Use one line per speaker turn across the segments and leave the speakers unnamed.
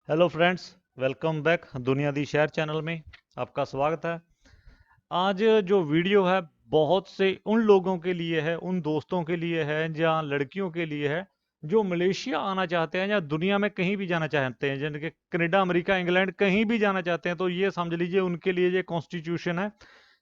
Hello friends, welcome back दुनिया दी शहर channel में आपका स्वागत है। आज जो वीडियो है बहुत से उन लोगों के लिए है, उन दोस्तों के लिए है, जहाँ लड़कियों के लिए है जो मलेशिया आना चाहते हैं या दुनिया में कहीं भी जाना चाहते हैं, जैसे कि कनाडा, अमेरिका, इंग्लैंड कहीं भी जाना चाहते हैं। तो ये समझ लीजिए उनके लिए ये कॉन्स्टिट्यूशन है,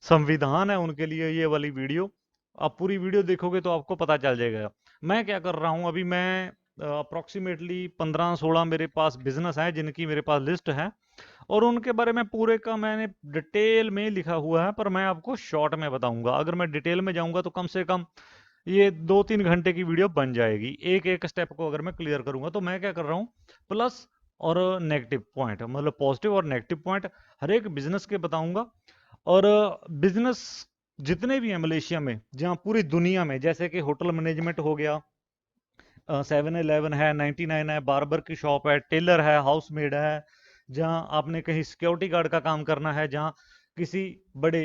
संविधान है उनके लिए ये वाली वीडियो। आप पूरी वीडियो देखोगे तो आपको पता चल जाएगा मैं क्या कर रहा हूँ। अभी मैं अप्रोक्सीमेटली 15-16 मेरे पास बिजनेस हैं जिनकी मेरे पास लिस्ट है, और उनके बारे में पूरे का मैंने डिटेल में लिखा हुआ है, पर मैं आपको शॉर्ट में बताऊंगा। अगर मैं डिटेल में जाऊंगा तो कम से कम ये 2-3 घंटे की वीडियो बन जाएगी। एक एक स्टेप को अगर मैं क्लियर करूंगा तो मैं क्या कर रहा हूँ, प्लस और नेगेटिव पॉइंट, मतलब पॉजिटिव और नेगेटिव पॉइंट हर एक बिजनेस के बताऊंगा। और बिजनेस जितने भी हैं मलेशिया में, जहाँ पूरी दुनिया में, जैसे कि होटल मैनेजमेंट हो गया, 7-11 है, 99 है, बार्बर की शॉप है, टेलर है, हाउसमेड है, जहाँ आपने कहीं सिक्योरिटी गार्ड का काम करना है, जहाँ किसी बड़े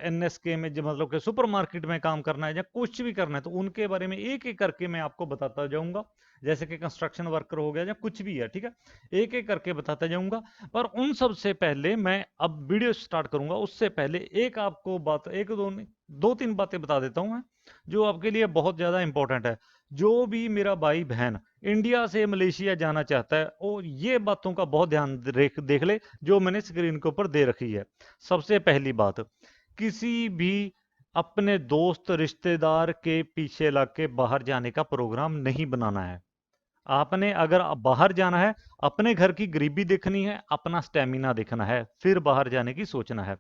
एनएसके में, जो मतलब कि सुपरमार्केट में काम करना है, या कुछ भी करना है, तो उनके बारे में एक एक करके मैं आपको बताता जाऊंगा। जैसे कि कंस्ट्रक्शन वर्कर हो गया या कुछ भी है, ठीक है, एक एक करके बताता जाऊंगा। पर उन सब से पहले मैं अब वीडियो स्टार्ट करूंगा उससे पहले एक आपको बात, एक दो नहीं, 2-3 बातें बता देता हूं मैं, जो आपके लिए बहुत ज्यादा इंपॉर्टेंट है। जो भी मेरा भाई बहन इंडिया से मलेशिया जाना चाहता है, और ये बातों का बहुत ध्यान देख देख ले जो मैंने स्क्रीन के ऊपर दे रखी है। सबसे पहली बात, किसी भी अपने दोस्त रिश्तेदार के पीछे लग के बाहर जाने का प्रोग्राम नहीं बनाना है। आपने अगर बाहर जाना है, अपने घर की गरीबी देखनी है, अपना स्टेमिना देखना है, फिर बाहर जाने की सोचना है।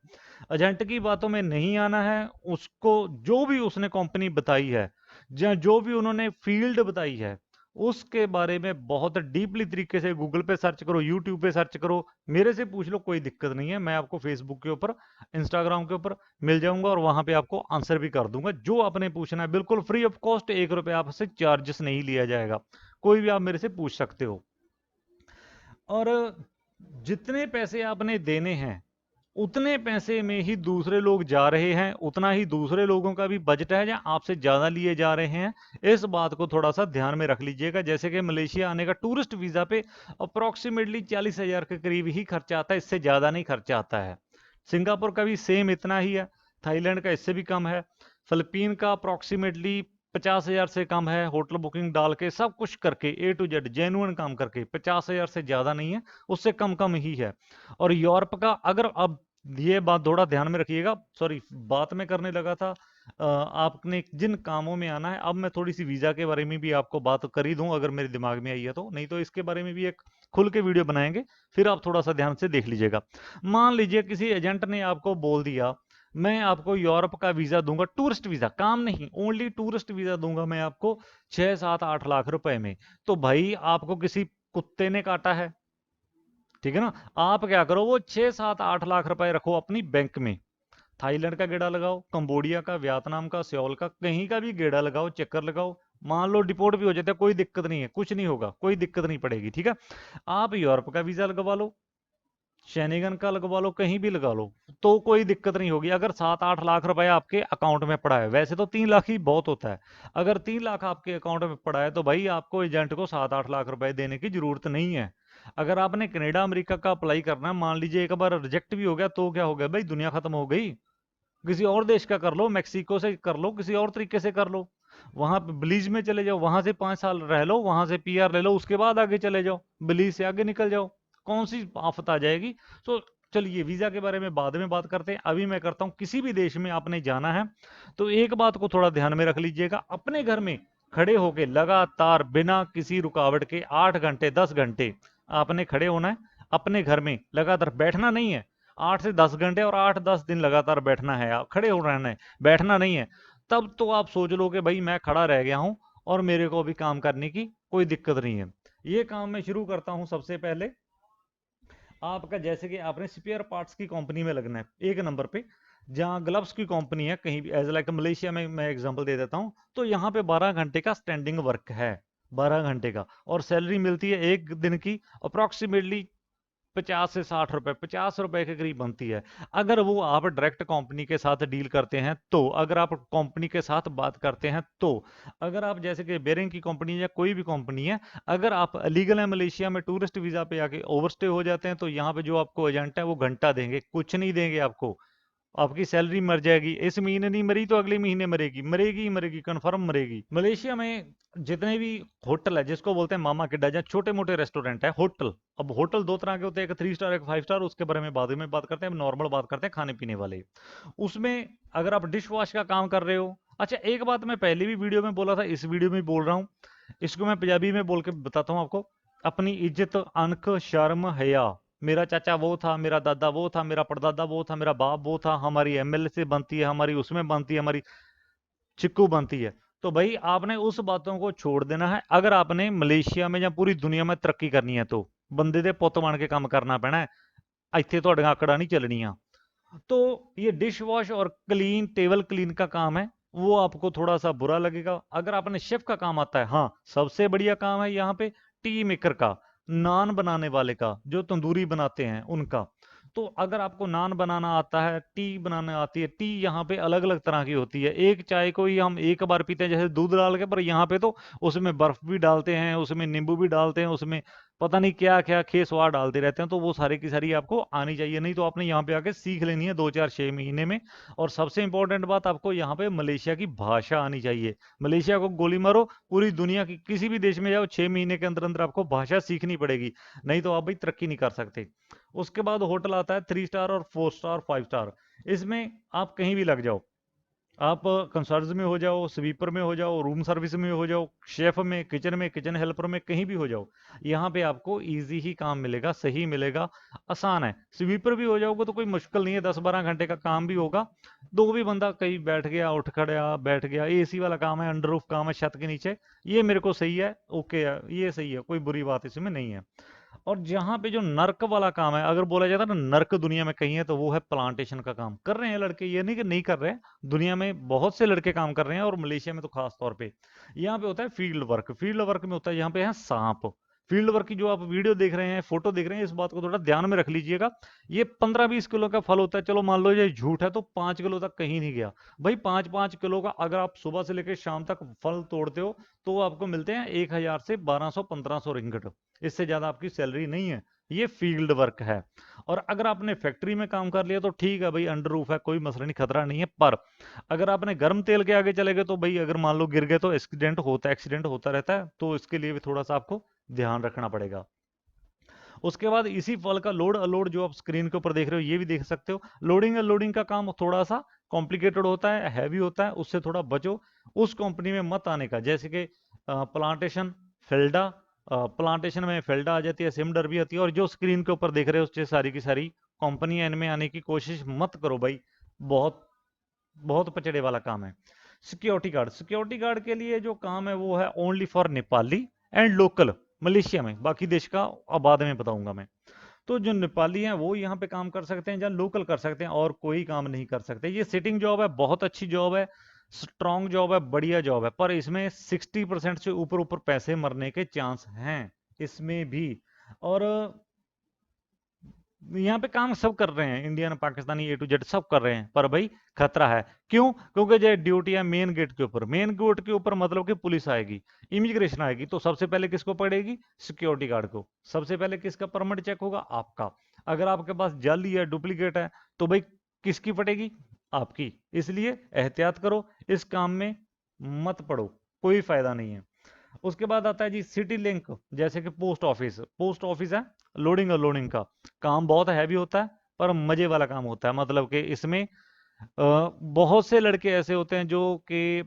एजेंट की बातों में नहीं आना है। उसको जो भी उसने कंपनी बताई है, या जो भी उन्होंने फील्ड बताई है, उसके बारे में बहुत डीपली तरीके से गूगल पे सर्च करो, यूट्यूब पे सर्च करो, मेरे से पूछ लो, कोई दिक्कत नहीं है। मैं आपको फेसबुक के ऊपर, इंस्टाग्राम के ऊपर मिल जाऊंगा, और वहां पे आपको आंसर भी कर दूंगा जो आपने पूछना है, बिल्कुल फ्री ऑफ कॉस्ट। 1 रुपये आपसे चार्जेस नहीं लिया जाएगा। कोई भी आप मेरे से पूछ सकते हो। और जितने पैसे आपने देने हैं, उतने पैसे में ही दूसरे लोग जा रहे हैं, उतना ही दूसरे लोगों का भी बजट है या आपसे ज़्यादा लिए जा रहे हैं। इस बात को थोड़ा सा ध्यान में रख लीजिएगा। जैसे कि मलेशिया आने का टूरिस्ट वीज़ा पे अप्रोक्सीमेटली 40,000 के करीब ही खर्चा आता है, इससे ज़्यादा नहीं खर्चा आता है। सिंगापुर का भी सेम इतना ही है, थाईलैंड का इससे भी कम है, फिलिपीन का अप्रोक्सीमेटली 50,000 से कम है। होटल बुकिंग डाल के सब कुछ करके A to Z जेन्युइन काम करके 50,000 से ज़्यादा नहीं है, उससे कम कम ही है। और यूरोप का, अगर अब ये बात थोड़ा ध्यान में रखिएगा, सॉरी बात में करने लगा था, आपने जिन कामों में आना है, अब मैं थोड़ी सी वीज़ा के बारे में भी आपको बात कर ही दूं अगर मेरे दिमाग में आई है तो, नहीं तो इसके बारे में भी एक खुल के वीडियो बनाएंगे, फिर आप थोड़ा सा ध्यान से देख लीजिएगा। मान लीजिए किसी एजेंट ने आपको बोल दिया, मैं आपको यूरोप का वीजा दूंगा, टूरिस्ट वीजा, काम नहीं, ओनली टूरिस्ट वीजा दूंगा मैं आपको 6-7-8 लाख रुपए में। तो भाई आपको किसी कुत्ते ने काटा है, ठीक है ना। आप क्या करो, वो 6-7-8 लाख रुपए रखो अपनी बैंक में, थाईलैंड का गेड़ा लगाओ, कंबोडिया का, वियतनाम का, सियोल का, कहीं का भी गेड़ा लगाओ, चक्कर लगाओ। मान लो डिपोर्ट भी हो जाता है, कोई दिक्कत नहीं है, कुछ नहीं होगा, कोई दिक्कत नहीं पड़ेगी, ठीक है। आप यूरोप का वीजा लगवा लो, शैनिगन का लगवा लो, कहीं भी लगा लो, तो कोई दिक्कत नहीं होगी। अगर 7-8 लाख रुपए आपके अकाउंट में पड़ा है, वैसे तो 3 लाख ही बहुत होता है, अगर 3 लाख आपके अकाउंट में पड़ा है तो भाई आपको एजेंट को 7-8 लाख रुपए देने की जरूरत नहीं है। अगर आपने कनाडा, अमेरिका का अप्लाई करना है, मान लीजिए एक बार रिजेक्ट भी हो गया, तो क्या हो गया भाई, दुनिया खत्म हो गई। किसी और देश का कर लो, मैक्सिको से कर लो, किसी और तरीके से कर लो, वहां पे बिलीज में चले जाओ, वहां से 5 साल रह लो, वहां से पीआर ले लो, उसके बाद आगे चले जाओ, बिलीज से आगे निकल जाओ, कौन सी आफत आ जाएगी। तो चलिए वीजा के बारे में बाद में बात करते हैं, अभी मैं करता हूँ, किसी भी देश में आपने जाना है तो एक बात को थोड़ा ध्यान में रख लीजिएगा, अपने घर में खड़े होके लगातार बिना किसी रुकावट के 8 घंटे 10 घंटे आपने खड़े होना है। अपने घर में लगातार बैठना नहीं है, 8 से 10 घंटे और 8-10 दिन लगातार बैठना है, आप खड़े हो रहना है, बैठना नहीं है। तब तो आप सोच लो कि भाई मैं खड़ा रह गया हूं और मेरे को अभी काम करने की कोई दिक्कत नहीं है। ये काम मैं शुरू करता हूं सबसे पहले। आपका जैसे कि आपने स्पेयर पार्ट्स की कंपनी में लगना है, एक नंबर पे, जहाँ ग्लव्स की कंपनी है, कहीं भी एज लाइक मलेशिया में मैं एग्जांपल दे देता हूँ, तो यहाँ पे 12 घंटे का स्टैंडिंग वर्क है, 12 घंटे का, और सैलरी मिलती है एक दिन की अप्रोक्सीमेटली 50 से 60 रुपए, 50 रुपए के करीब बनती है। अगर वो आप डायरेक्ट कंपनी के साथ डील करते हैं तो, अगर आप कंपनी के साथ बात करते हैं तो, अगर आप जैसे कि बेरिंग की कंपनी या कोई भी कंपनी है, अगर आप लीगल है मलेशिया में, टूरिस्ट वीजा पे आके ओवरस्टे हो जाते हैं, तो यहाँ पे जो आपको एजेंट है वो घंटा देंगे, कुछ नहीं देंगे आपको। आपकी सैलरी मर जाएगी, इस महीने नहीं मरी तो अगले महीने मरेगी, मरेगी ही मरेगी, कन्फर्म मरेगी। मलेशिया में जितने भी होटल है, जिसको बोलते हैं मामा किड्डा, जहाँ छोटे मोटे रेस्टोरेंट है, होटल, अब होटल दो तरह के होते हैं, एक 3 स्टार एक 5 स्टार, उसके बारे में बाद में बात करते हैं, नॉर्मल बात करते हैं खाने पीने वाले। उसमें अगर आप डिश वॉश का काम कर रहे हो, अच्छा एक बात मैं पहले भी वीडियो में बोला था, इस वीडियो में बोल रहा हूँ, इसको मैं पंजाबी में बोल के बताता हूँ आपको। अपनी इज्जत, अनख, शर्म, हया, मेरा चाचा वो था, मेरा दादा वो था, मेरा परदादा वो था, मेरा बाप वो था, हमारी एमएलए से बनती है, हमारी उसमें बनती है, हमारी चिक्कू बनती है। तो भाई आपने उस बातों को छोड़ देना है, अगर आपने मलेशिया में या पूरी दुनिया में तरक्की करनी है तो बंदे दे पुत बन के काम करना पैना है, ਇੱਥੇ ਤੁਹਾਡੀਆਂ आकड़ा नहीं चलनियां। तो ये डिश वॉश और क्लीन, टेबल क्लीन का काम है, वो आपको थोड़ा सा बुरा लगेगा। अगर आपने शेफ का काम आता है, हाँ सबसे बढ़िया काम है यहाँ पे टी मेकर का, नान बनाने वाले का, जो तंदूरी बनाते हैं उनका। तो अगर आपको नान बनाना आता है, टी बनाना आती है, टी यहाँ पे अलग अलग तरह की होती है, एक चाय को ही हम एक बार पीते हैं जैसे दूध डाल के, पर यहाँ पे तो उसमें बर्फ भी डालते हैं, उसमें नींबू भी डालते हैं, उसमें पता नहीं क्या क्या खे स्वाद डालते रहते हैं। तो वो सारी की सारी आपको आनी चाहिए, नहीं तो आपने यहाँ पे आके सीख लेनी है 2 4 6 महीने में। और सबसे इंपॉर्टेंट बात, आपको यहाँ पे मलेशिया की भाषा आनी चाहिए। मलेशिया को गोली मारो, पूरी दुनिया की किसी भी देश में जाओ, 6 महीने के अंदर अंदर आपको भाषा सीखनी पड़ेगी, नहीं तो आप भाई तरक्की नहीं कर सकते। उसके बाद होटल आता है 3 स्टार और 4 स्टार 5 स्टार। इसमें आप कहीं भी लग जाओ, आप कंसर्ज में हो जाओ, स्वीपर में हो जाओ, रूम सर्विस में हो जाओ, शेफ में, किचन हेल्पर में, कहीं भी हो जाओ, यहाँ पे आपको इजी ही काम मिलेगा, सही मिलेगा, आसान है। स्वीपर भी हो जाओगे तो कोई मुश्किल नहीं है, 10 12 घंटे का काम भी होगा। दो भी बंदा कहीं बैठ गया, उठ खड़ा बैठ गया, एसी वाला काम है, अंडर रूफ काम है, छत के नीचे, ये मेरे को सही है, ओके है, ये सही है, कोई बुरी बात इसमें नहीं है। और जहाँ पे जो नर्क वाला काम है, अगर बोला जाता है ना नर्क दुनिया में कहीं है, तो वो है प्लांटेशन का काम। कर रहे हैं लड़के, ये नहीं कि नहीं कर रहे हैं, दुनिया में बहुत से लड़के काम कर रहे हैं, और मलेशिया में तो खास तौर पे यहाँ पे होता है फील्ड वर्क। फील्ड वर्क में होता है, यहाँ पे है सांप। फील्ड वर्क की जो आप वीडियो देख रहे हैं, फोटो देख रहे हैं, इस बात को थोड़ा ध्यान में रख लीजिएगा। ये 15 20 किलो का फल होता है, चलो मान लो ये झूठ है, तो 5 किलो तक कहीं नहीं गया भाई। 5 5 किलो का अगर आप सुबह से लेकर शाम तक फल तोड़ते हो, तो आपको मिलते हैं 1000 से 1200 1500 रिंगट, इससे ज्यादा आपकी सैलरी नहीं है। ये फील्ड वर्क है। और अगर आपने फैक्ट्री में काम कर लिया तो ठीक है भाई, अंडर रूफ है, कोई मसला नहीं, खतरा नहीं है। पर अगर आपने गर्म तेल के आगे चले गए, तो भाई अगर मान लो गिर गए तो एक्सीडेंट होता रहता है, तो इसके लिए भी थोड़ा सा आपको ध्यान रखना पड़ेगा। उसके बाद इसी फल का लोड अलोड, जो आप स्क्रीन के ऊपर देख रहे हो, ये भी देख सकते हो। लोडिंग अनलोडिंग का काम थोड़ा सा कॉम्प्लिकेटेड होता है, हैवी होता है, उससे थोड़ा बचो, उस कंपनी में मत आने का। जैसे कि प्लांटेशन, फेल्डा, प्लांटेशन में फेल्डा आ जाती है, सिमडर भी आती है, और जो स्क्रीन के ऊपर देख रहे हो उससे सारी की सारी कंपनियां, इनमें आने की कोशिश मत करो भाई, बहुत बहुत पचड़े वाला काम है। सिक्योरिटी गार्ड के लिए जो काम है वो है only for Nepali and local Malaysia में, बाकी देश का अब बाद में बताऊंगा मैं। तो जो नेपाली हैं वो यहाँ पे काम कर सकते हैं, या लोकल कर सकते हैं, और कोई काम नहीं कर सकते। ये सिटिंग जॉब है, बहुत अच्छी जॉब है, स्ट्रॉन्ग जॉब है, बढ़िया जॉब है, पर इसमें 60% से ऊपर ऊपर पैसे मरने के चांस हैं इसमें भी। और यहाँ पे काम सब कर रहे हैं, Indian Pakistani A to Z सब कर रहे हैं, पर भाई खतरा है। क्यों? क्योंकि जो ड्यूटी है मेन गेट के ऊपर, मेन गेट के ऊपर मतलब कि पुलिस आएगी, इमिग्रेशन आएगी, तो सबसे पहले किसको पड़ेगी? सिक्योरिटी गार्ड को। सबसे पहले किसका परमिट चेक होगा? आपका। अगर आपके पास जाली है, डुप्लीकेट है, तो भाई किसकी पड़ेगी? आपकी। इसलिए एहतियात करो, इस काम में मत पड़ो, कोई फायदा नहीं है। उसके बाद आता है जी सिटी लिंक, जैसे कि पोस्ट ऑफिस है, लोडिंग और लोडिंग का काम बहुत हैवी होता है, पर मजे वाला काम होता है। मतलब कि इसमें बहुत से लड़के ऐसे होते हैं जो कि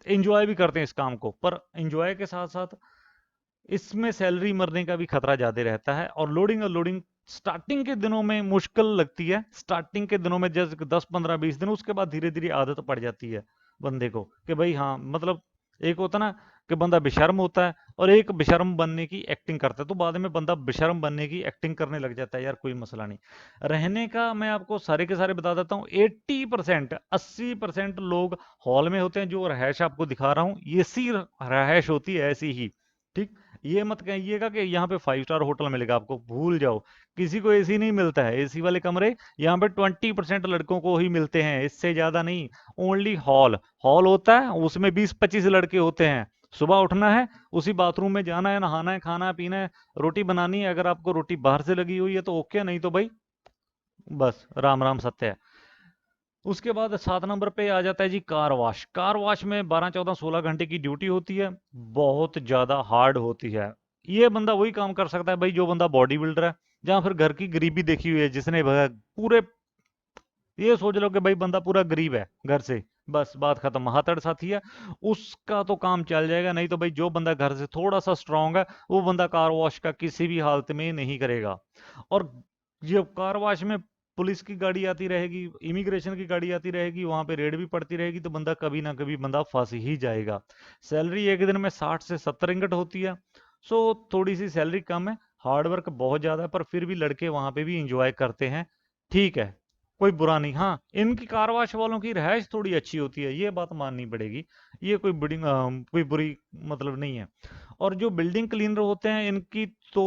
एंजॉय भी करते हैं इस काम को, पर एंजॉय के साथ साथ इसमें सैलरी मरने का भी खतरा ज्यादा रहता है। और लोडिंग और लोडिंग स्टार्टिंग के दिनों में मुश्किल लगती है, स्टार्टिंग के दिनों में जैसे 10 15 20 दिन, उसके बाद धीरे धीरे आदत पड़ जाती है बंदे को, कि भाई हाँ, मतलब एक होता ना कि बंदा बेशर्म होता है, और एक बेशर्म बनने की एक्टिंग करता है, तो बाद में बंदा बेशर्म बनने की एक्टिंग करने लग जाता है, यार कोई मसला नहीं। रहने का मैं आपको सारे के सारे बता देता हूँ, 80% 80% लोग हॉल में होते हैं, जो रहायश आपको दिखा रहा हूँ ये सी रहायश होती है, ऐसी ही। ठीक। ये मत कहिएगा कि यहाँ पे 5 स्टार होटल मिलेगा आपको, भूल जाओ। किसी को एसी नहीं मिलता है, एसी वाले कमरे यहाँ पे 20% लड़कों को ही मिलते हैं, इससे ज्यादा नहीं। ओनली हॉल हॉल होता है, उसमें 20-25 लड़के होते हैं। सुबह उठना है, उसी बाथरूम में जाना है, नहाना है, खाना पीना है, रोटी बनानी है। अगर आपको रोटी बाहर से लगी हुई है तो ओके, नहीं तो भाई बस राम राम सत्य है। उसके बाद 7 नंबर पे आ जाता है जी कार वॉश। कार वॉश में 12, 14, 16 घंटे की ड्यूटी होती है, बहुत ज़्यादा हार्ड होती है। ये बंदा वही काम कर सकता है भाई जो बंदा बॉडी बिल्डर है, जहाँ फिर घर की गरीबी देखी हुई है, जिसने पूरे ये सोच लो कि भाई बंदा पूरा गरीब है घर से, बस बात खत्म, हाथड़ साथी है, उसका तो काम चल जाएगा। नहीं तो भाई जो बंदा घर से थोड़ा सा स्ट्रांग है, वो बंदा कार वॉश का किसी भी हालत में नहीं करेगा। और जब कार वॉश में पुलिस की गाड़ी आती रहेगी, इमिग्रेशन की गाड़ी आती रहेगी, वहां पे रेड भी पड़ती रहेगी, तो बंदा कभी ना कभी बंदा फंस ही जाएगा। सैलरी एक दिन में 60 से 70 रिंगट होती है। सो थोड़ी सी सैलरी कम है, हार्डवर्क बहुत ज्यादा है, पर फिर भी लड़के वहां पे भी इंजॉय करते हैं। ठीक है, कोई बुरा नहीं। हाँ, इनकी कार वॉश वालों की रहायश थोड़ी अच्छी होती है, ये बात माननी पड़ेगी। ये कोई कोई बुरी मतलब नहीं है। और जो बिल्डिंग क्लीनर होते हैं, इनकी तो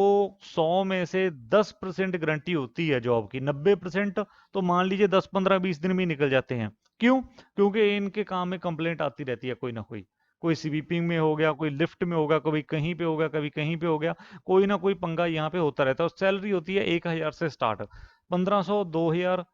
100 में से 10% गारंटी होती है जॉब की। 90% तो मान लीजिए 10, 15, 20 दिन में ही निकल जाते हैं। क्यों? क्योंकि इनके काम में कंप्लेंट आती रहती है, कोई ना कोई। कोई स्वीपिंग में हो गया, कोई लिफ्ट में होगा, कभी कहीं पे होगा, कभी कहीं पे हो गया, कोई ना कोई पंगा यहाँ पे होता रहता है। और सैलरी होती है 1,000 से स्टार्ट, 1500, 2,000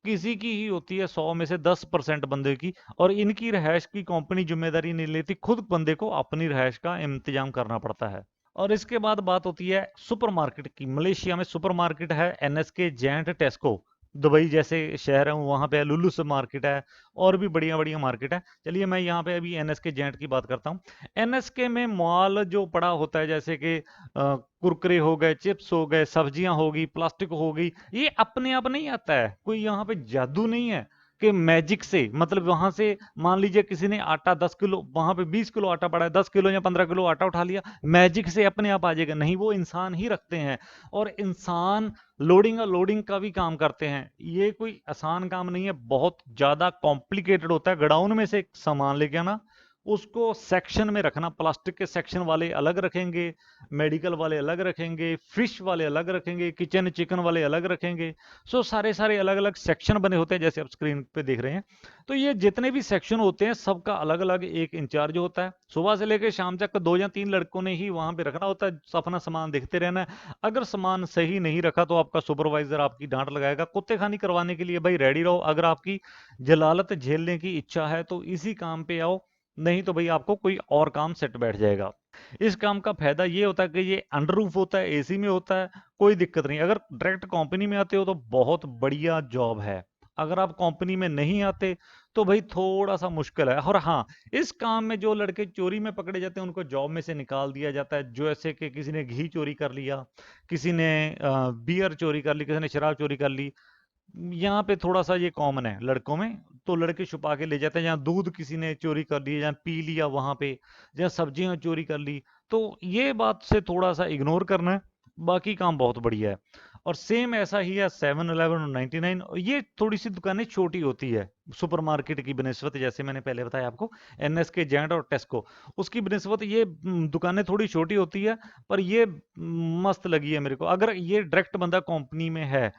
किसी की ही होती है, 100 में से 10% बंदे की। और इनकी रहायश की कंपनी जिम्मेदारी नहीं लेती, खुद बंदे को अपनी रहायश का इंतजाम करना पड़ता है। और इसके बाद बात होती है सुपरमार्केट की। मलेशिया में सुपरमार्केट है, एनएसके, जेंट, टेस्को। दुबई जैसे शहर है वहाँ पे लुलु सब मार्केट है, और भी बढ़िया बढ़िया मार्केट है। चलिए मैं यहाँ पे अभी एनएसके जेंट की बात करता हूँ। एनएसके में मॉल जो पड़ा होता है, जैसे कि कुरकुरे हो गए, चिप्स हो गए, सब्जियां होगी, प्लास्टिक हो गई, ये अपने आप नहीं आता है। कोई यहाँ पे जादू नहीं है कि मैजिक से, मतलब वहां से मान लीजिए किसी ने आटा 10 किलो, वहां पे 20 किलो आटा पड़ा है, 10 किलो या 15 किलो आटा उठा लिया, मैजिक से अपने आप आ जाएगा। नहीं, वो इंसान ही रखते हैं, और इंसान लोडिंग और लोडिंग का भी काम करते हैं। ये कोई आसान काम नहीं है, बहुत ज्यादा कॉम्प्लिकेटेड होता है। गोडाउन में से सामान लेके आना, उसको सेक्शन में रखना, प्लास्टिक के सेक्शन वाले अलग रखेंगे, मेडिकल वाले अलग रखेंगे, फिश वाले अलग रखेंगे, किचन चिकन वाले अलग रखेंगे। सो सारे सारे अलग अलग सेक्शन बने होते हैं, जैसे आप स्क्रीन पे देख रहे हैं। तो ये जितने भी सेक्शन होते हैं, सबका अलग अलग एक इंचार्ज होता है। सुबह से लेकर शाम तक 2 या 3 लड़कों ने ही वहां पे रखना होता है, अपना सामान देखते रहना है। अगर सामान सही नहीं रखा तो आपका सुपरवाइजर आपकी डांट लगाएगा। कुत्ते खानी करवाने के लिए भाई रेडी रहो। अगर आपकी जलालत झेलने की इच्छा है तो इसी काम पे आओ, नहीं तो भाई आपको कोई और काम सेट बैठ जाएगा। इस काम का फायदा ये होता है कि ये अंडर रूफ होता है, एसी में होता है, कोई दिक्कत नहीं। अगर डायरेक्ट कंपनी में आते हो तो बहुत बढ़िया जॉब है। अगर आप कंपनी में नहीं आते तो भाई थोड़ा सा मुश्किल है। और हाँ, इस काम में जो लड़के चोरी में पकड़े जाते हैं उनको जॉब में से निकाल दिया जाता है। जो ऐसे कि किसी ने घी चोरी कर लिया, किसी ने बियर चोरी कर ली, किसी ने शराब चोरी कर ली, यहाँ पे थोड़ा सा ये कॉमन है लड़कों में, तो लड़के छुपा के ले जाते हैं। जहाँ दूध किसी ने चोरी कर लिया, जहाँ पी लिया वहां पे, जहाँ सब्जियां चोरी कर ली, तो ये बात से थोड़ा सा इग्नोर करना है। बाकी काम बहुत बढ़िया है। और सेम ऐसा ही है 7-Eleven और 99। ये थोड़ी सी दुकानें छोटी होती है सुपरमार्केट की बनिस्बत, जैसे मैंने पहले बताया आपको, एनएसके, जेंट और टेस्को, उसकी बनिस्बत ये दुकानें थोड़ी छोटी होती है। पर ये मस्त लगी है मेरे को। अगर ये डायरेक्ट बंदा कंपनी में है,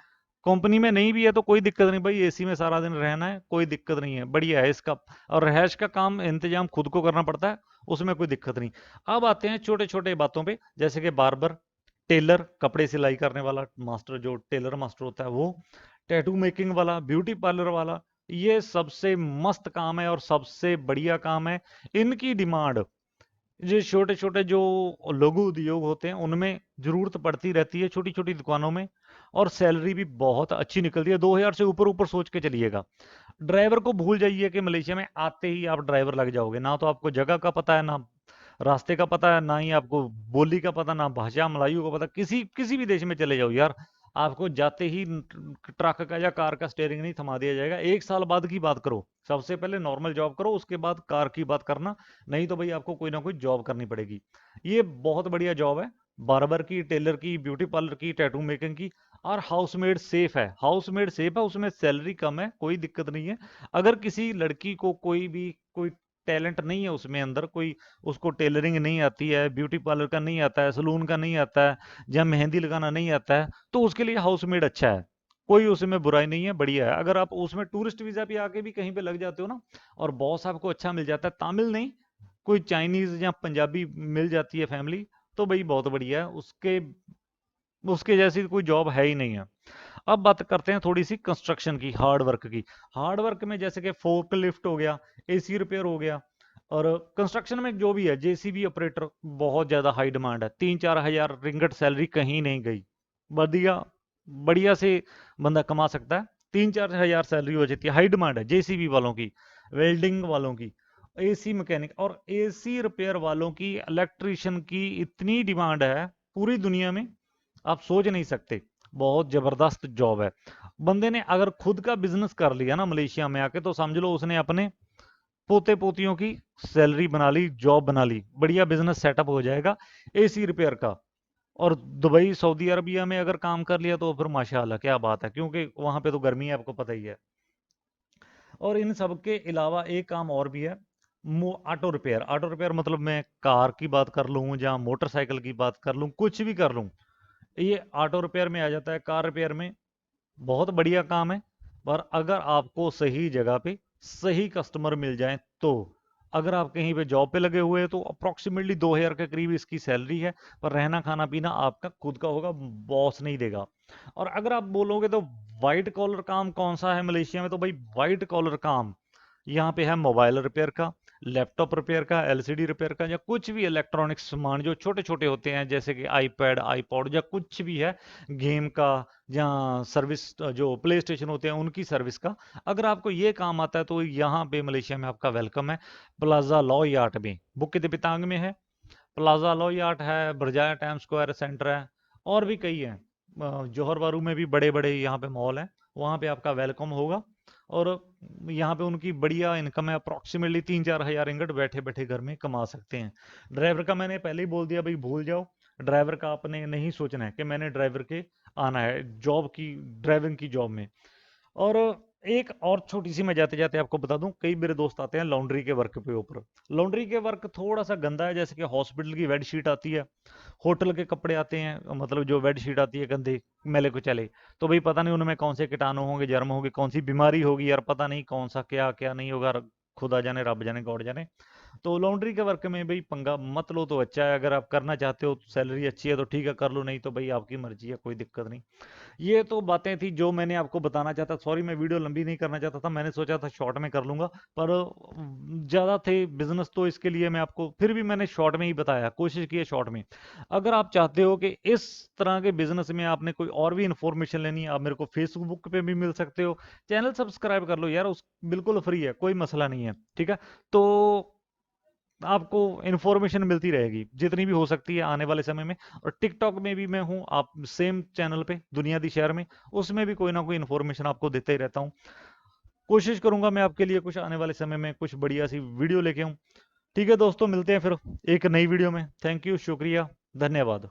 कंपनी में नहीं भी है तो कोई दिक्कत नहीं भाई, एसी में सारा दिन रहना है, कोई दिक्कत नहीं है, बढ़िया है इसका। और रहायश का काम इंतजाम खुद को करना पड़ता है, उसमें कोई दिक्कत नहीं। अब आते हैं छोटे छोटे बातों पे, जैसे कि बार्बर, टेलर, कपड़े सिलाई करने वाला मास्टर, जो टेलर मास्टर होता है वो, टैटू मेकिंग वाला, ब्यूटी पार्लर वाला, ये सबसे मस्त काम है और सबसे बढ़िया काम है। इनकी डिमांड ये छोटे छोटे जो लघु उद्योग होते हैं उनमें जरूरत पड़ती रहती है, छोटी छोटी दुकानों में। और सैलरी भी बहुत अच्छी निकलती है, 2,000 से ऊपर ऊपर सोच के चलिएगा। ड्राइवर को भूल जाइए कि मलेशिया में आते ही आप ड्राइवर लग जाओगे। ना तो आपको जगह का पता है, ना रास्ते का पता है, ना ही आपको बोली का पता, ना भाषा मलाइयों का पता। किसी किसी भी देश में चले जाओ यार, आपको जाते ही ट्रक का या कार का स्टेयरिंग नहीं थमा दिया जाएगा। 1 साल बाद की बात करो, सबसे पहले नॉर्मल जॉब करो, उसके बाद कार की बात करना। नहीं तो भाई आपको कोई ना कोई जॉब करनी पड़ेगी। ये बहुत बढ़िया जॉब है, बार्बर की, टेलर की, ब्यूटी पार्लर की, टैटू मेकिंग की। और हाउसमेड सेफ है, हाउसमेड सेफ है, उसमें सैलरी कम है, कोई दिक्कत नहीं है। अगर किसी लड़की को कोई भी कोई टैलेंट नहीं है उसमें अंदर, कोई उसको टेलरिंग नहीं आती है, ब्यूटी पार्लर का नहीं आता है, सलून का नहीं आता है, या मेहंदी लगाना नहीं आता है, तो उसके लिए हाउसमेड अच्छा है। कोई उसमें बुराई नहीं है, बढ़िया है। अगर आप उसमें टूरिस्ट वीजा पे आके भी कहीं पे लग जाते हो ना, और बॉस आपको अच्छा मिल जाता है, तमिल नहीं, कोई चाइनीज या पंजाबी मिल जाती है फैमिली, तो भाई बहुत बढ़िया है। उसके उसके जैसी कोई जॉब है ही नहीं है। अब बात करते हैं थोड़ी सी कंस्ट्रक्शन की, हार्ड वर्क की। हार्ड वर्क में जैसे कि फोर्क लिफ्ट हो गया, एसी रिपेयर हो गया, और कंस्ट्रक्शन में जो भी है, जेसीबी ऑपरेटर, बहुत ज़्यादा हाई डिमांड है। 3-4 हज़ार रिंगट सैलरी कहीं नहीं गई, बढ़िया बढ़िया से बंदा कमा सकता है। 3-4 हज़ार सैलरी हो जाती है, हाई डिमांड है जेसीबी वालों की, वेल्डिंग वालों की, एसी मैकेनिक और एसी रिपेयर वालों की, इलेक्ट्रिशियन की इतनी डिमांड है पूरी दुनिया में, आप सोच नहीं सकते। बहुत जबरदस्त जॉब है। बंदे ने अगर खुद का बिजनेस कर लिया ना मलेशिया में आके, तो समझ लो उसने अपने पोते पोतियों की सैलरी बना ली, जॉब बना ली, बढ़िया बिजनेस सेटअप हो जाएगा एसी रिपेयर का। और दुबई सऊदी अरबिया में अगर काम कर लिया तो फिर माशाल्लाह क्या बात है, क्योंकि वहां पे तो गर्मी है, आपको पता ही है। और इन सब के अलावा एक काम और भी है, ऑटो रिपेयर। ऑटो रिपेयर मतलब मैं कार की बात कर लूँ या मोटरसाइकिल की बात कर लूँ, कुछ भी कर लूँ, ये ऑटो रिपेयर में आ जाता है। कार रिपेयर में बहुत बढ़िया काम है, पर अगर आपको सही जगह पे सही कस्टमर मिल जाए तो। अगर आप कहीं पे जॉब पे लगे हुए हैं तो अप्रोक्सीमेटली 2,000 के करीब इसकी सैलरी है, पर रहना खाना पीना आपका खुद का होगा, बॉस नहीं देगा। और अगर आप बोलोगे तो वाइट कॉलर काम कौन सा है मलेशिया में, तो भाई वाइट कॉलर काम यहाँ पे है मोबाइल रिपेयर का, लैपटॉप रिपेयर का, एलसीडी रिपेयर का, या कुछ भी इलेक्ट्रॉनिक्स सामान जो छोटे छोटे होते हैं, जैसे कि आईपैड, आईपॉड, या कुछ भी है, गेम का, या सर्विस, जो प्ले स्टेशन होते हैं उनकी सर्विस का। अगर आपको ये काम आता है तो यहाँ पे मलेशिया में आपका वेलकम है। प्लाजा लॉ यार्ड में, बुकित पितांग में है, प्लाजा लॉ यार्ड है, बरजाया टाइम स्क्वायर सेंटर है, और भी कई हैं। जौहर बारू में भी बड़े बड़े यहाँ पे मॉल हैं, वहाँ पे आपका वेलकम होगा। और यहाँ पे उनकी बढ़िया इनकम है, अप्रॉक्सीमेटली 3-4 हज़ार रिंगट बैठे बैठे घर में कमा सकते हैं। ड्राइवर का मैंने पहले ही बोल दिया भाई, भूल जाओ। ड्राइवर का आपने नहीं सोचना है कि मैंने ड्राइवर के आना है जॉब की, ड्राइविंग की जॉब में। और एक और छोटी सी मैं जाते जाते आपको बता दूं, कई मेरे दोस्त आते हैं लॉन्ड्री के वर्क पे ऊपर। लॉन्ड्री के वर्क थोड़ा सा गंदा है, जैसे कि हॉस्पिटल की बेड शीट आती है, होटल के कपड़े आते हैं, मतलब जो बेड शीट आती है गंदे मैले को चले, तो भाई पता नहीं उनमें कौन से कीटाणु होंगे, जर्म होंगे, कौन सी बीमारी होगी यार, पता नहीं कौन सा क्या क्या नहीं होगा, खुदा जाने, रब जाने, गॉड जाने। तो लॉन्ड्री के वर्क में भाई पंगा मत लो तो अच्छा है। अगर आप करना चाहते हो, सैलरी अच्छी है तो ठीक है, कर लो, नहीं तो भाई आपकी मर्जी है, कोई दिक्कत नहीं। ये तो बातें थी जो मैंने आपको बताना चाहता। सॉरी, मैं वीडियो लंबी नहीं करना चाहता था, मैंने सोचा था शॉर्ट में कर लूंगा, पर ज़्यादा थे बिजनेस, तो इसके लिए मैं आपको फिर भी मैंने शॉर्ट में ही बताया, कोशिश की है शॉर्ट में। अगर आप चाहते हो कि इस तरह के बिजनेस में आपने कोई और भी इंफॉर्मेशन लेनी है, आप मेरे को फेसबुक पे भी मिल सकते हो। चैनल सब्सक्राइब कर लो यार, उस बिल्कुल फ्री है, कोई मसला नहीं है, ठीक है। तो आपको इन्फॉर्मेशन मिलती रहेगी जितनी भी हो सकती है आने वाले समय में। और टिकटॉक में भी मैं हूँ, आप सेम चैनल पे दुनिया दी शहर में, उसमें भी कोई ना कोई इन्फॉर्मेशन आपको देते ही रहता हूँ। कोशिश करूंगा मैं आपके लिए कुछ आने वाले समय में कुछ बढ़िया सी वीडियो लेके आऊँ। ठीक है दोस्तों, मिलते हैं फिर एक नई वीडियो में। थैंक यू, शुक्रिया, धन्यवाद।